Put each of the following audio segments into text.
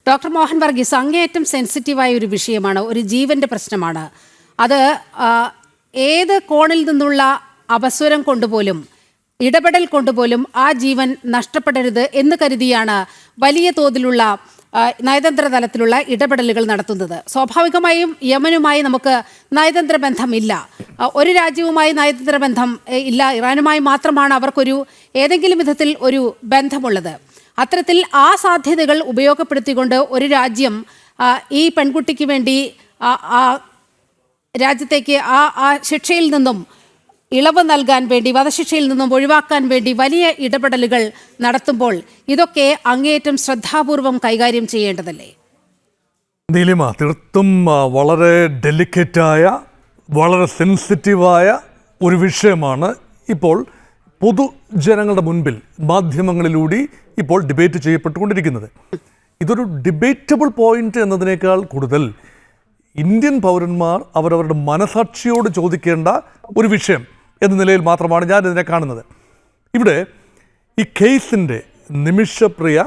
Doctor Mohan Varghese, അങ്ങേയറ്റം സെൻസിറ്റീവായ ഒരു വിഷയമാണ്, ഒരു ജീവൻ്റെ പ്രശ്നമാണ്. അത് ഏത് കോണിൽ നിന്നുള്ള അപസ്വരം കൊണ്ടുപോലും ഇടപെടൽ കൊണ്ടുപോലും ആ ജീവൻ നഷ്ടപ്പെടരുത് എന്ന് കരുതിയാണ് വലിയ തോതിലുള്ള നയതന്ത്ര തലത്തിലുള്ള ഇടപെടലുകൾ നടത്തുന്നത്. സ്വാഭാവികമായും യമനുമായി നമുക്ക് നയതന്ത്ര ബന്ധമില്ല, ഒരു രാജ്യവുമായി നയതന്ത്ര ബന്ധം ഇല്ല, ഇറാനുമായി മാത്രമാണ് അവർക്കൊരു ഏതെങ്കിലും വിധത്തിൽ ഒരു ബന്ധമുള്ളത്. അത്തരത്തിൽ ആ സാധ്യതകൾ ഉപയോഗപ്പെടുത്തിക്കൊണ്ട് ഒരു രാജ്യം ഈ പെൺകുട്ടിക്ക് വേണ്ടി ആ രാജ്യത്തേക്ക് ആ ശിക്ഷയിൽ നിന്നും ഇളവ് നൽകാൻ വേണ്ടി, വധശിക്ഷയിൽ നിന്നും ഒഴിവാക്കാൻ വേണ്ടി വലിയ ഇടപെടലുകൾ നടത്തുമ്പോൾ ഇതൊക്കെ അങ്ങേയറ്റം ശ്രദ്ധാപൂർവം കൈകാര്യം ചെയ്യേണ്ടതല്ലേ? നീലിമ, തീർത്തും വളരെ ഡെലിക്കേറ്റായ, വളരെ സെൻസിറ്റീവായ ഒരു വിഷയമാണ് ഇപ്പോൾ പൊതുജനങ്ങളുടെ മുൻപിൽ മാധ്യമങ്ങളിലൂടെ ഇപ്പോൾ ഡിബേറ്റ് ചെയ്യപ്പെട്ടുകൊണ്ടിരിക്കുന്നത്. ഇതൊരു ഡിബേറ്റബിൾ പോയിന്റ് എന്നതിനേക്കാൾ കൂടുതൽ ഇന്ത്യൻ പൗരന്മാർ അവരവരുടെ മനസാക്ഷിയോട് ചോദിക്കേണ്ട ഒരു വിഷയം എന്ന നിലയിൽ മാത്രമാണ് ഞാൻ ഇതിനെ കാണുന്നത്. ഇവിടെ ഈ കേസിൻ്റെ നിമിഷപ്രിയ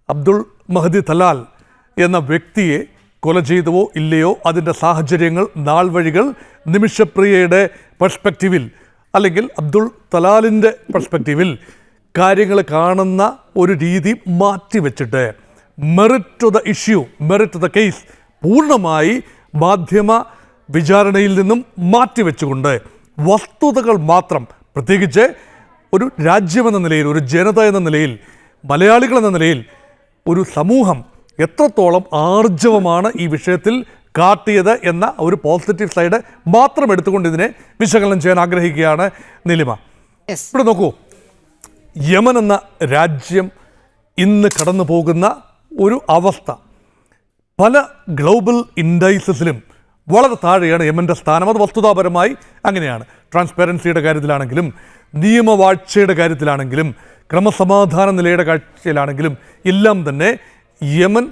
അബ്ദുൾ മഹദി തലാൽ എന്ന വ്യക്തിയെ കൊല ചെയ്തുവോ ഇല്ലയോ, അതിൻ്റെ സാഹചര്യങ്ങൾ, നാൾവഴികൾ നിമിഷപ്രിയയുടെ പെർസ്പെക്റ്റീവിൽ അല്ലെങ്കിൽ അബ്ദുൾ തലാലിൻ്റെ പെർസ്പെക്റ്റീവിൽ കാര്യങ്ങൾ കാണുന്ന ഒരു രീതി മാറ്റിവെച്ചിട്ട് merit to the issue, merit to the case പൂർണ്ണമായി മാധ്യമ വിചാരണയിൽ നിന്നും മാറ്റിവെച്ചുകൊണ്ട് വസ്തുതകൾ മാത്രം, പ്രത്യേകിച്ച് ഒരു രാജ്യമെന്ന നിലയിൽ, ഒരു ജനത എന്ന നിലയിൽ, മലയാളികൾ എന്ന നിലയിൽ ഒരു സമൂഹം എത്രത്തോളം ആർജവമാണ് ഈ വിഷയത്തിൽ കാട്ടിയത് എന്ന ഒരു പോസിറ്റീവ് സൈഡ് മാത്രം എടുത്തുകൊണ്ട് ഇതിനെ വിശകലനം ചെയ്യാൻ ആഗ്രഹിക്കുകയാണ് നീലിമ. ഇവിടെ നോക്കൂ, യമൻ എന്ന രാജ്യം ഇന്ന് കടന്നു പോകുന്ന ഒരു അവസ്ഥ പല ഗ്ലോബൽ ഇൻഡൈസസിലും വളരെ താഴെയാണ് യമൻ്റെ സ്ഥാനം. അത് വസ്തുതാപരമായി അങ്ങനെയാണ്. ട്രാൻസ്പെറൻസിയുടെ കാര്യത്തിലാണെങ്കിലും, നിയമവാഴ്ചയുടെ കാര്യത്തിലാണെങ്കിലും, ക്രമസമാധാന നിലയുടെ കാഴ്ചയിലാണെങ്കിലും എല്ലാം തന്നെ യമൻ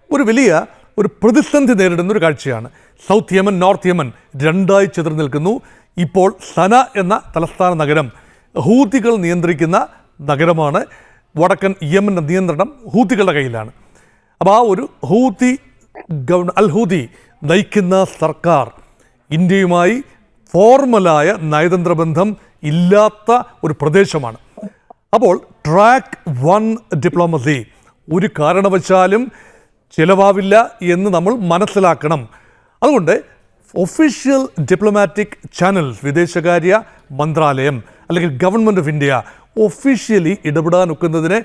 ഒരു വലിയ ഒരു പ്രതിസന്ധി നേരിടുന്ന ഒരു കാഴ്ചയാണ്. സൗത്ത് യമൻ, നോർത്ത് യമൻ രണ്ടായി ചെതർന്നു നിൽക്കുന്നു. ഇപ്പോൾ സന എന്ന തലസ്ഥാന നഗരം ഹൂതികൾ നിയന്ത്രിക്കുന്ന നഗരമാണ്. വടക്കൻ യമൻ്റെ നിയന്ത്രണം ഹൂതികളുടെ കയ്യിലാണ്. അപ്പോൾ ആ ഒരു അൽ ഹൂതി നയിക്കുന്ന സർക്കാർ ഇന്ത്യയുമായി ഫോർമലായ നയതന്ത്ര ബന്ധം ഇല്ലാത്ത ഒരു പ്രദേശമാണ്. അപ്പോൾ ട്രാക്ക് 1 ഡിപ്ലോമസി ഒരു കാരണവശാലും ചിലവാവില്ല എന്ന് നമ്മൾ മനസ്സിലാക്കണം. അതുകൊണ്ട് ഒഫീഷ്യൽ ഡിപ്ലോമാറ്റിക് ചാനൽസ്, വിദേശകാര്യ മന്ത്രാലയം അല്ലെങ്കിൽ ഗവൺമെൻറ് ഓഫ് ഇന്ത്യ ഒഫീഷ്യലി ഇടപെടാൻ ഒക്കുന്നതിന്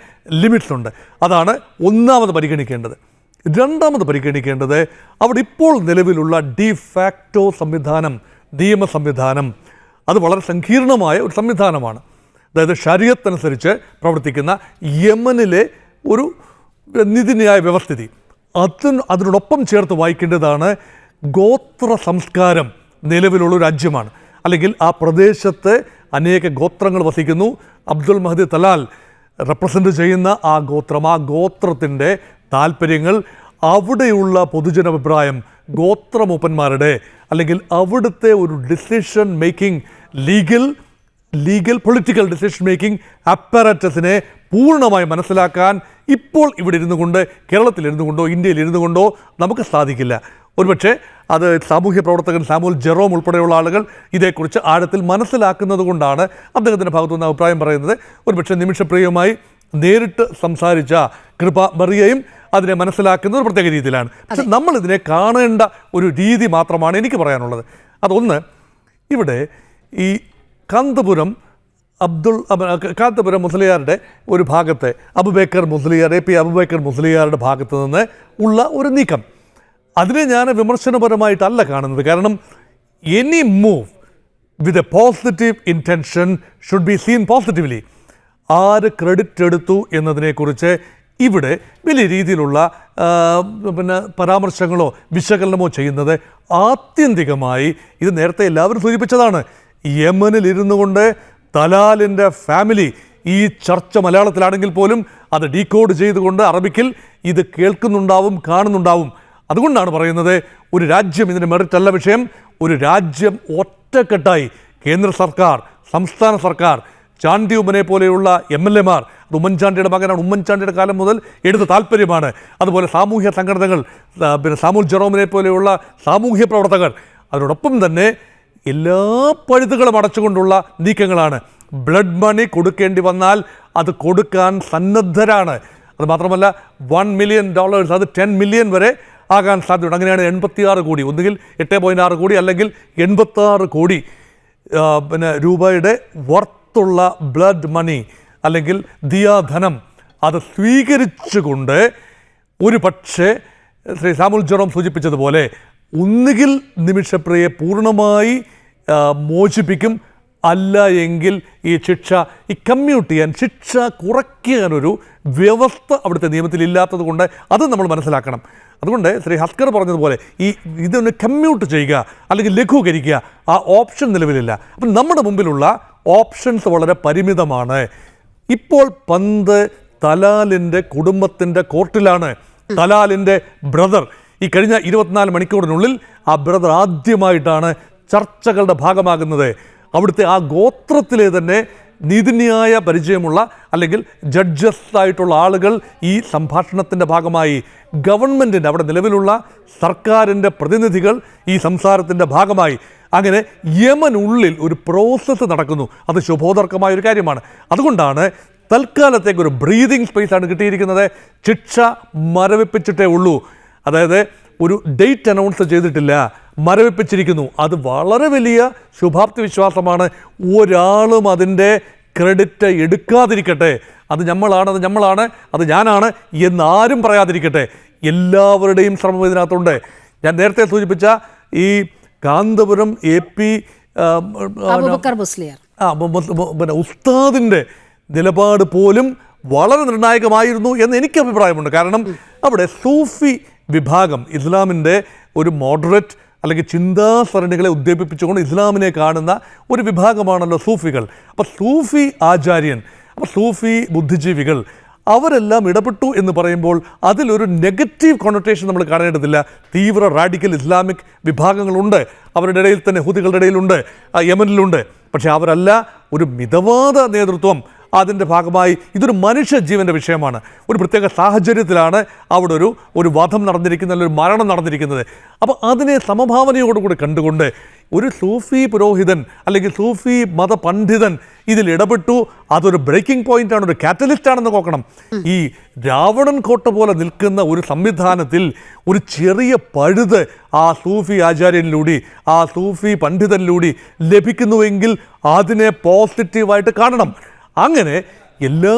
ലിമിറ്റ്സ് ഉണ്ട്. അതാണ് ഒന്നാമത് പരിഗണിക്കേണ്ടത്. രണ്ടാമത് പരിഗണിക്കേണ്ടത് അവിടെ ഇപ്പോൾ നിലവിലുള്ള ഡിഫാക്റ്റോ സംവിധാനം, നിയമ സംവിധാനം, അത് വളരെ സങ്കീർണമായ ഒരു സംവിധാനമാണ്. അതായത് ശരീഅത്ത് അനുസരിച്ച് പ്രവർത്തിക്കുന്ന യമനിലെ ഒരു നീതിന്യായ വ്യവസ്ഥിതി. അതിനോടൊപ്പം ചേർത്ത് വായിക്കേണ്ടതാണ് ഗോത്ര സംസ്കാരം നിലവിലുള്ള രാജ്യമാണ്. അല്ലെങ്കിൽ ആ പ്രദേശത്ത് അനേക ഗോത്രങ്ങൾ വസിക്കുന്നു. അബ്ദുൾ മഹദി തലാൽ റെപ്രസെൻ്റ് ചെയ്യുന്ന ആ ഗോത്രം, ആ ഗോത്രത്തിൻ്റെ താല്പര്യങ്ങൾ, അവിടെയുള്ള പൊതുജനാഭിപ്രായം, ഗോത്രമൂപ്പന്മാരുടെ അല്ലെങ്കിൽ അവിടുത്തെ ഒരു decision making, legal political decision making അപ്പാരറ്റസിനെ പൂർണ്ണമായി മനസ്സിലാക്കാൻ ഇപ്പോൾ ഇവിടെ ഇരുന്നു കൊണ്ട്, കേരളത്തിലിരുന്നു കൊണ്ടോ ഇന്ത്യയിൽ ഇരുന്നു കൊണ്ടോ നമുക്ക് സാധിക്കില്ല. ഒരുപക്ഷെ അത് സാമൂഹ്യ പ്രവർത്തകൻ സാമുൽ ജെറോം ഉൾപ്പെടെയുള്ള ആളുകൾ ഇതേക്കുറിച്ച് ആഴത്തിൽ മനസ്സിലാക്കുന്നത് കൊണ്ടാണ് അദ്ദേഹത്തിൻ്റെ ഭാഗത്തുനിന്ന് അഭിപ്രായം പറയുന്നത്. ഒരുപക്ഷെ നിമിഷപ്രിയമായി നേരിട്ട് സംസാരിച്ച കൃപ മറിയയും അതിനെ മനസ്സിലാക്കുന്ന ഒരു പ്രത്യേക രീതിയിലാണ്. പക്ഷെ നമ്മൾ ഇതിനെ കാണേണ്ട ഒരു രീതി മാത്രമാണ് എനിക്ക് പറയാനുള്ളത്. അതൊന്ന്, ഇവിടെ ഈ കാന്തപുരം മുസ്ലിയാരുടെ ഒരു ഭാഗത്തെ അബൂബക്കർ മുസ്ലിയാർ, AP അബൂബക്കർ മുസ്ലിയാരുടെ ഭാഗത്ത് നിന്ന് ഉള്ള ഒരു നീക്കം, അതിനെ ഞാൻ വിമർശനപരമായിട്ടല്ല കാണുന്നത്. കാരണം any move with a positive intention should be seen positively. ആര് ക്രെഡിറ്റ് എടുത്തു എന്നതിനെക്കുറിച്ച് ഇവിടെ വലിയ രീതിയിലുള്ള പരാമർശങ്ങളോ വിശകലനമോ ചെയ്യുന്നത് ആത്യന്തികമായി, ഇത് നേരത്തെ എല്ലാവരും സൂചിപ്പിച്ചതാണ്, യമനിൽ ഇരുന്നു കൊണ്ട് തലാലിൻ്റെ ഫാമിലി ഈ ചർച്ച മലയാളത്തിലാണെങ്കിൽ പോലും അത് ഡീകോഡ് ചെയ്തുകൊണ്ട് അറബിക്കിൽ ഇത് കേൾക്കുന്നുണ്ടാവും, കാണുന്നുണ്ടാവും. അതുകൊണ്ടാണ് പറയുന്നത്, ഒരു രാജ്യം, ഇതിൻ്റെ മെറിറ്റ് അല്ല വിഷയം, ഒരു രാജ്യം ഒറ്റക്കെട്ടായി കേന്ദ്ര സർക്കാർ, സംസ്ഥാന സർക്കാർ, ചാണ്ടിയുമ്മനെ പോലെയുള്ള MLA മാർ, അത് ഉമ്മൻചാണ്ടിയുടെ മകനാണ്. ഉമ്മൻചാണ്ടിയുടെ കാലം മുതൽ എടുത്ത താല്പര്യമാണ്. അതുപോലെ സാമൂഹ്യ സംഘടനകൾ, പിന്നെ സാമുൽ ജെറോമിനെ പോലെയുള്ള സാമൂഹ്യ പ്രവർത്തകർ, അതിനോടൊപ്പം തന്നെ എല്ലാ പഴുതുകളും അടച്ചുകൊണ്ടുള്ള നീക്കങ്ങളാണ്. ബ്ലഡ് മണി കൊടുക്കേണ്ടി വന്നാൽ അത് കൊടുക്കാൻ സന്നദ്ധരാണ്. അത് മാത്രമല്ല $1 million അത് 10 million വരെ ആകാൻ സാധ്യതയുണ്ട്. അങ്ങനെയാണ് 86 കോടി, ഒന്നുകിൽ 8.6 കോടി അല്ലെങ്കിൽ 86 കോടി രൂപയുടെ വർത്തുള്ള ബ്ലഡ് മണി അല്ലെങ്കിൽ ദിയാധനം അത് സ്വീകരിച്ചുകൊണ്ട് ഒരു പക്ഷേ ശ്രീ സാമുൽ ജെറോം സൂചിപ്പിച്ചതുപോലെ ഒന്നുകിൽ നിമിഷപ്രിയയെ പൂർണ്ണമായി മോചിപ്പിക്കും, അല്ല എങ്കിൽ ഈ കമ്മ്യൂട്ട് ചെയ്യാൻ, ശിക്ഷ കുറയ്ക്കാനൊരു വ്യവസ്ഥ അവിടുത്തെ നിയമത്തിൽ ഇല്ലാത്തത് കൊണ്ട് അത് നമ്മൾ മനസ്സിലാക്കണം. അതുകൊണ്ട് ശ്രീ ഹസ്കർ പറഞ്ഞതുപോലെ ഇതൊന്ന് കമ്മ്യൂട്ട് ചെയ്യുക അല്ലെങ്കിൽ ലഘൂകരിക്കുക, ആ ഓപ്ഷൻ നിലവിലില്ല. അപ്പം നമ്മുടെ മുമ്പിലുള്ള ഓപ്ഷൻസ് വളരെ പരിമിതമാണ്. ഇപ്പോൾ പന്ത് തലാലിൻ്റെ കുടുംബത്തിൻ്റെ കോർട്ടിലാണ്. തലാലിൻ്റെ ബ്രദർ ഈ കഴിഞ്ഞ 24 മണിക്കൂറിനുള്ളിൽ ആ ബ്രദർ ആദ്യമായിട്ടാണ് ചർച്ചകളുടെ ഭാഗമാകുന്നത്. അവിടുത്തെ ആ ഗോത്രത്തിലെ തന്നെ നീതിന്യായ പരിചയമുള്ള അല്ലെങ്കിൽ ജഡ്ജസ് ആയിട്ടുള്ള ആളുകൾ ഈ സംഭാഷണത്തിൻ്റെ ഭാഗമായി, ഗവൺമെൻറ്റിൻ്റെ അവിടെ നിലവിലുള്ള സർക്കാരിൻ്റെ പ്രതിനിധികൾ ഈ സംസാരത്തിൻ്റെ ഭാഗമായി, അങ്ങനെ യമനുള്ളിൽ ഒരു പ്രോസസ്സ് നടക്കുന്നു. അത് ശുഭോദർക്കമായ ഒരു കാര്യമാണ്. അതുകൊണ്ടാണ് തൽക്കാലത്തേക്ക് ഒരു ബ്രീതിങ് സ്പേസാണ് കിട്ടിയിരിക്കുന്നത്. ശിക്ഷ മരവിപ്പിച്ചിട്ടേ ഉള്ളൂ, അതായത് ഒരു ഡേറ്റ് അനൗൺസ് ചെയ്തിട്ടില്ല, മരവിപ്പിച്ചിരിക്കുന്നു. അത് വളരെ വലിയ ശുഭാപ്തി വിശ്വാസമാണ്. ഒരാളും അതിൻ്റെ ക്രെഡിറ്റ് എടുക്കാതിരിക്കട്ടെ. അത് നമ്മളാണ്, അത് ഞാനാണ് എന്നാരും പറയാതിരിക്കട്ടെ. എല്ലാവരുടെയും ശ്രമം ഇതിനകത്തുണ്ട്. ഞാൻ നേരത്തെ സൂചിപ്പിച്ച ഈ കാന്തപുരം AP പിന്നെ ഉസ്താദിൻ്റെ നിലപാട് പോലും വളരെ നിർണായകമായിരുന്നു എന്ന് എനിക്ക് അഭിപ്രായമുണ്ട്. കാരണം അവിടെ സൂഫി വിഭാഗം, ഇസ്ലാമിൻ്റെ ഒരു മോഡറേറ്റ് അല്ലെങ്കിൽ ചിന്താസരണികളെ ഉദ്ദീപിപ്പിച്ചുകൊണ്ട് ഇസ്ലാമിനെ കാണുന്ന ഒരു വിഭാഗമാണല്ലോ സൂഫികൾ. അപ്പോൾ സൂഫി ആചാര്യൻ, അപ്പോൾ സൂഫി ബുദ്ധിജീവികൾ അവരെല്ലാം ഇടപെട്ടു എന്ന് പറയുമ്പോൾ അതിലൊരു നെഗറ്റീവ് കൊണോട്ടേഷൻ നമ്മൾ കാണേണ്ടതില്ല. തീവ്ര റാഡിക്കൽ ഇസ്ലാമിക് വിഭാഗങ്ങളുണ്ട് അവരുടെ ഇടയിൽ തന്നെ, ഹൂതികളുടെ ഇടയിലുണ്ട്, യമനിലുണ്ട്. പക്ഷേ അവരല്ല ഒരു മിതവാദ നേതൃത്വം. അതിൻ്റെ ഭാഗമായി ഇതൊരു മനുഷ്യജീവൻ്റെ വിഷയമാണ്. ഒരു പ്രത്യേക സാഹചര്യത്തിലാണ് അവിടെ ഒരു വധം നടന്നിരിക്കുന്നത്, അല്ലെങ്കിൽ ഒരു മരണം നടന്നിരിക്കുന്നത്. അപ്പോൾ അതിനെ സമഭാവനയോടുകൂടി കണ്ടുകൊണ്ട് ഒരു സൂഫി പുരോഹിതൻ അല്ലെങ്കിൽ സൂഫി മതപണ്ഡിതൻ ഇതിൽ ഇടപെട്ടു. അതൊരു ബ്രേക്കിംഗ് പോയിൻ്റാണ്, ഒരു കാറ്റലിസ്റ്റാണെന്ന് നോക്കണം. ഈ രാവണൻ കോട്ട പോലെ നിൽക്കുന്ന ഒരു സംവിധാനത്തിൽ ഒരു ചെറിയ പഴുത് ആ സൂഫി ആചാര്യനിലൂടെ, ആ സൂഫി പണ്ഡിതനിലൂടെ ലഭിക്കുന്നുവെങ്കിൽ അതിനെ പോസിറ്റീവായിട്ട് കാണണം. അങ്ങനെ എല്ലാ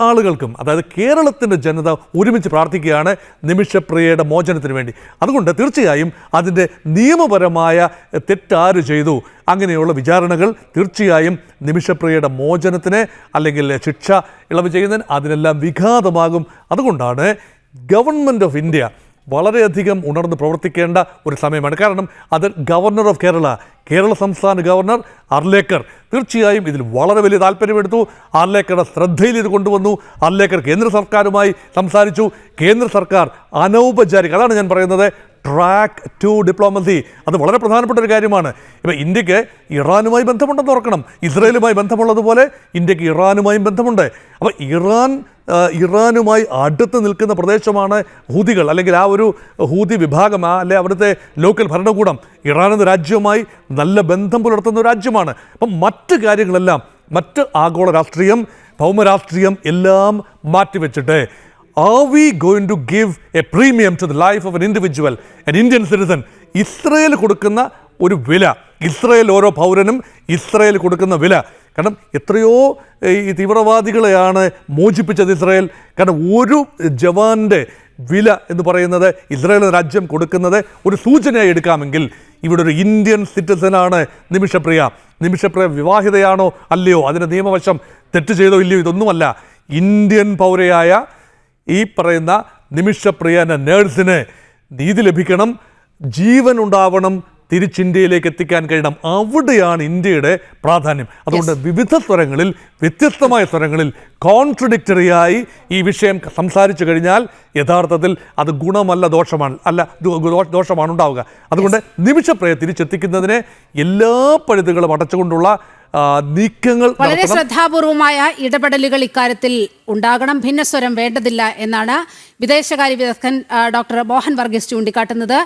ആളുകൾക്കും, അതായത് കേരളത്തിൻ്റെ ജനത ഒരുമിച്ച് പ്രാർത്ഥിക്കുകയാണ് നിമിഷപ്രിയയുടെ മോചനത്തിന് വേണ്ടി. അതുകൊണ്ട് തീർച്ചയായും അതിൻ്റെ നിയമപരമായ തെറ്റാര് ചെയ്തു അങ്ങനെയുള്ള വിചാരണകൾ തീർച്ചയായും നിമിഷപ്രിയയുടെ മോചനത്തിന് അല്ലെങ്കിൽ ശിക്ഷ ഇളവ് ചെയ്യുന്നതിന് അതിനെല്ലാം വിഘാതമാകും. അതുകൊണ്ടാണ് ഗവൺമെൻറ് ഓഫ് ഇന്ത്യ വളരെയധികം ഉണർന്ന് പ്രവർത്തിക്കേണ്ട ഒരു സമയമാണ്. കാരണം അത് ഗവർണർ ഓഫ് കേരള സംസ്ഥാന ഗവർണർ അർലേക്കർ തീർച്ചയായും ഇതിൽ വളരെ വലിയ താല്പര്യമെടുത്തു. അർലേക്കറുടെ ശ്രദ്ധയിൽ ഇത് കൊണ്ടുവന്നു. അർലേക്കർ കേന്ദ്ര സർക്കാരുമായി സംസാരിച്ചു. കേന്ദ്ര സർക്കാർ അനൗപചാരിക, അതാണ് ഞാൻ പറയുന്നത്, ട്രാക്ക് ടു ഡിപ്ലോമസി, അത് വളരെ പ്രധാനപ്പെട്ട ഒരു കാര്യമാണ്. ഇപ്പം ഇന്ത്യക്ക് ഇറാനുമായി ബന്ധമുണ്ടെന്ന് ഓർക്കണം. ഇസ്രയേലുമായി ബന്ധമുള്ളതുപോലെ ഇന്ത്യക്ക് ഇറാനുമായും ബന്ധമുണ്ട്. അപ്പോൾ ഇറാനുമായി അടുത്ത് നിൽക്കുന്ന പ്രദേശമാണ് ഹൂതികൾ, അല്ലെങ്കിൽ ആ ഒരു ഹൂതി വിഭാഗം, അല്ലെ അവിടുത്തെ ലോക്കൽ ഭരണകൂടം ഇറാൻ എന്ന രാജ്യവുമായി നല്ല ബന്ധം പുലർത്തുന്ന ഒരു രാജ്യമാണ്. അപ്പം മറ്റ് കാര്യങ്ങളെല്ലാം, മറ്റ് ആഗോള രാഷ്ട്രീയം, ഭൗമരാഷ്ട്രീയം എല്ലാം മാറ്റിവെച്ചിട്ട് are we going to give a premium to the life of an individual, an Indian citizen? Israel കൊടുക്കുന്ന ഒരു വില, ഇസ്രയേൽ ഓരോ പൗരനും ഇസ്രയേൽ കൊടുക്കുന്ന വില. കാരണം എത്രയോ ഈ തീവ്രവാദികളെയാണ് മോചിപ്പിച്ചത് ഇസ്രയേൽ. കാരണം ഒരു ജവാന്റെ വില എന്ന് പറയുന്നത് ഇസ്രയേൽ രാജ്യം കൊടുക്കുന്നത് ഒരു സൂചനയായി എടുക്കാമെങ്കിൽ ഇവിടെ ഒരു ഇന്ത്യൻ സിറ്റിസനാണ് നിമിഷപ്രിയ. വിവാഹിതയാണോ അല്ലയോ, അതിൻ്റെ നിയമവശം തെറ്റ് ചെയ്തോ ഇല്ലയോ, ഇതൊന്നുമല്ല. ഇന്ത്യൻ പൗരയായ ഈ പറയുന്ന നിമിഷപ്രിയ എന്ന നേഴ്സിന് നീതി ലഭിക്കണം, ജീവൻ ഉണ്ടാവണം, തിരിച്ചിന്ത്യയിലേക്ക് എത്തിക്കാൻ കഴിയണം. അവിടെയാണ് ഇന്ത്യയുടെ പ്രാധാന്യം. അതുകൊണ്ട് വിവിധ സ്വരങ്ങളിൽ, വ്യത്യസ്തമായ സ്വരങ്ങളിൽ കോൺട്രഡിക്ടറിയായി ഈ വിഷയം സംസാരിച്ചു കഴിഞ്ഞാൽ യഥാർത്ഥത്തിൽ അത് ഗുണമല്ല, ദോഷമാണ് ഉണ്ടാവുക. അതുകൊണ്ട് നിമിഷപ്രിയ തിരിച്ചെത്തിക്കുന്നതിനെ എല്ലാ പഴുതുകളും അടച്ചുകൊണ്ടുള്ള നീക്കങ്ങൾ വളരെ നടത്തണം. ശ്രദ്ധാപൂർവമായ ഇടപെടലുകൾ ഇക്കാര്യത്തിൽ ഉണ്ടാകണം. ഭിന്നസ്വരം വേണ്ടതില്ല എന്നാണ് വിദേശകാര്യ വിദഗ്ധൻ ഡോക്ടർ മോഹൻ വർഗീസ് ചൂണ്ടിക്കാട്ടുന്നത്.